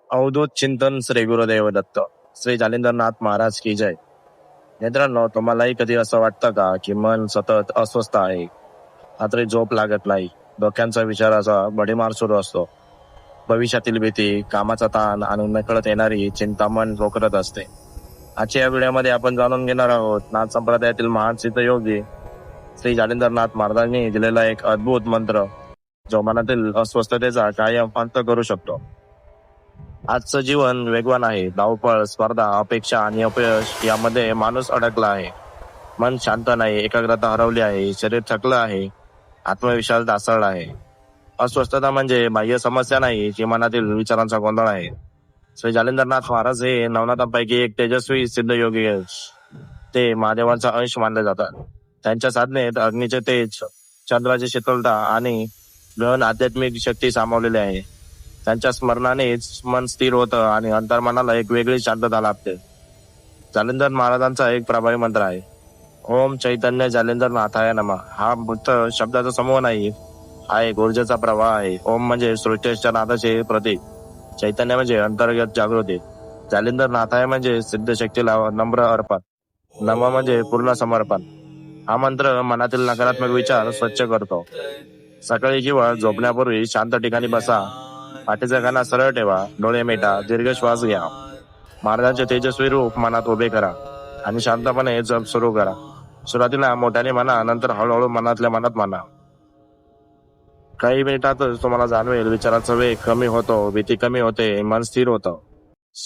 अवधूत चिंतन श्री गुरुदेव दत्त. श्री जालिंदरनाथ महाराज की जय. मित्रांनो, तुम्हालाही कधी असं वाटतं का की मन सतत अस्वस्थ आहे, रात्री झोप लागत नाही, डोक्यांचा विचाराचा भडीमार सुरू असतो, भविष्यातील भीती, कामाचा ताण आणि नकळत येणारी चिंता मन रोखत असते. आजच्या या व्हिडिओमध्ये आपण जाणून घेणार आहोत नाथ संप्रदायातील महान सिद्धयोगी श्री जालिंदरनाथ महाराजांनी दिलेला एक अद्भुत मंत्र, जो मनातील अस्वस्थतेचा कायम अंत करू शकतो. आजचं जीवन वेगवान आहे. धावपळ, स्पर्धा, अपेक्षा आणि अपयश यामध्ये माणूस अडकला आहे. मन शांत नाही, एकाग्रता हरवली आहे, शरीर थकलं आहे, आत्मविश्वास ढासळला आहे. अस्वस्थता म्हणजे बाह्य समस्या नाही, जी मनातील विचारांचा गोंधळ आहे. श्री जालिंदरनाथ महाराज हे नवनाथांपैकी एक तेजस्वी सिद्धयोगी आहेत. ते महादेवांचा अंश मानले जातात. त्यांच्या साधनेत अग्नीचे तेज, चंद्राची शीतलता आणि गहन आध्यात्मिक शक्ती सामावलेली आहे. त्यांच्या स्मरणानेच मन स्थिर होतं आणि अंतर्मनाला एक वेगळी शांतता लाभते. जालिंदर महाराजांचा एक प्रभावी मंत्र आहे, ओम चैतन्य जालिंदरनाथाय नमः. हा फक्त शब्दाचा समूह नाही, हा एक ऊर्जेचा प्रवाह आहे. ओम म्हणजे सृष्टीच्या नादाचे प्रतीक, चैतन्य म्हणजे अंतर्गत जागृती, जालिंदरनाथाय म्हणजे सिद्धशक्तीला नम्र अर्पण, नमः म्हणजे पूर्ण समर्पण. हा मंत्र मनातील नकारात्मक विचार स्वच्छ करतो. सकाळी किंवा झोपण्यापूर्वी शांत ठिकाणी बसा, पाठीचा कणा सरळ ठेवा, डोळे मिटा, दीर्घ श्वास घ्या. महाराजांचे तेजस्वी रूप मनात उभे करा आणि शांतपणे जप सुरू करा. सुरुवातीला मोठ्याने म्हणा, नंतर हळूहळू मनातल्या मनात म्हणा. काही मिनिटातच तुम्हाला जाणवेल विचाराचा वेग कमी होतो, भीती कमी होते, मन स्थिर होतं,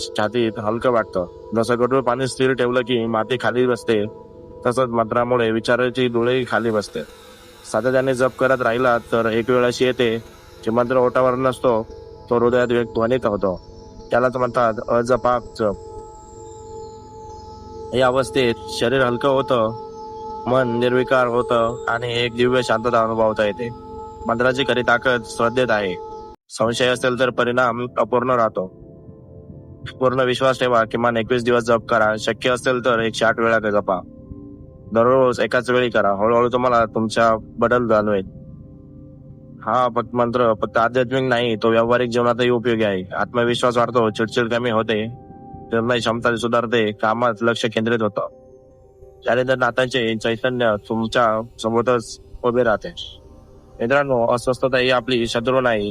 छातीत हलकं वाटतं. जसं गढूळ पाणी स्थिर ठेवलं की माती खाली बसते, तसंच मंत्रामुळे विचाराची धुळेही खाली बसते. सातत्याने जप करत राहिला तर एक वेळ अशी येते की मंत्र ओठावर नसतो, तो हृदयात एक ध्वनित होतो. त्यालाच म्हणतात अजपाक जप. या अवस्थेत शरीर हलकं होतं, मन निर्विकार होतं आणि एक दिव्य शांतता अनुभवता येते. मंत्राची खरी ताकद श्रद्धेत आहे. संशय असेल तर परिणाम अपूर्ण राहतो. पूर्ण विश्वास ठेवा. किमान 21 दिवस जप करा. शक्य असेल तर 108 वेळा जपा. दररोज एकाच वेळी करा. हळूहळू तुम्हाला तुमच्या बदल जाणवेल. हा मंत्र फक्त आध्यात्मिक नाही, तो व्यावहारिक जीवनातही उपयोगी आहे. आत्मविश्वास वाढतो, चिडचिड कमी होते, निर्णय क्षमता सुधारते, कामात लक्ष केंद्रित होतं. जालिंदरनाथांचे चैतन्य तुमच्या सोबतच उभे राहते. मित्रांनो, अस्वस्थता ही आपली शत्रू नाही,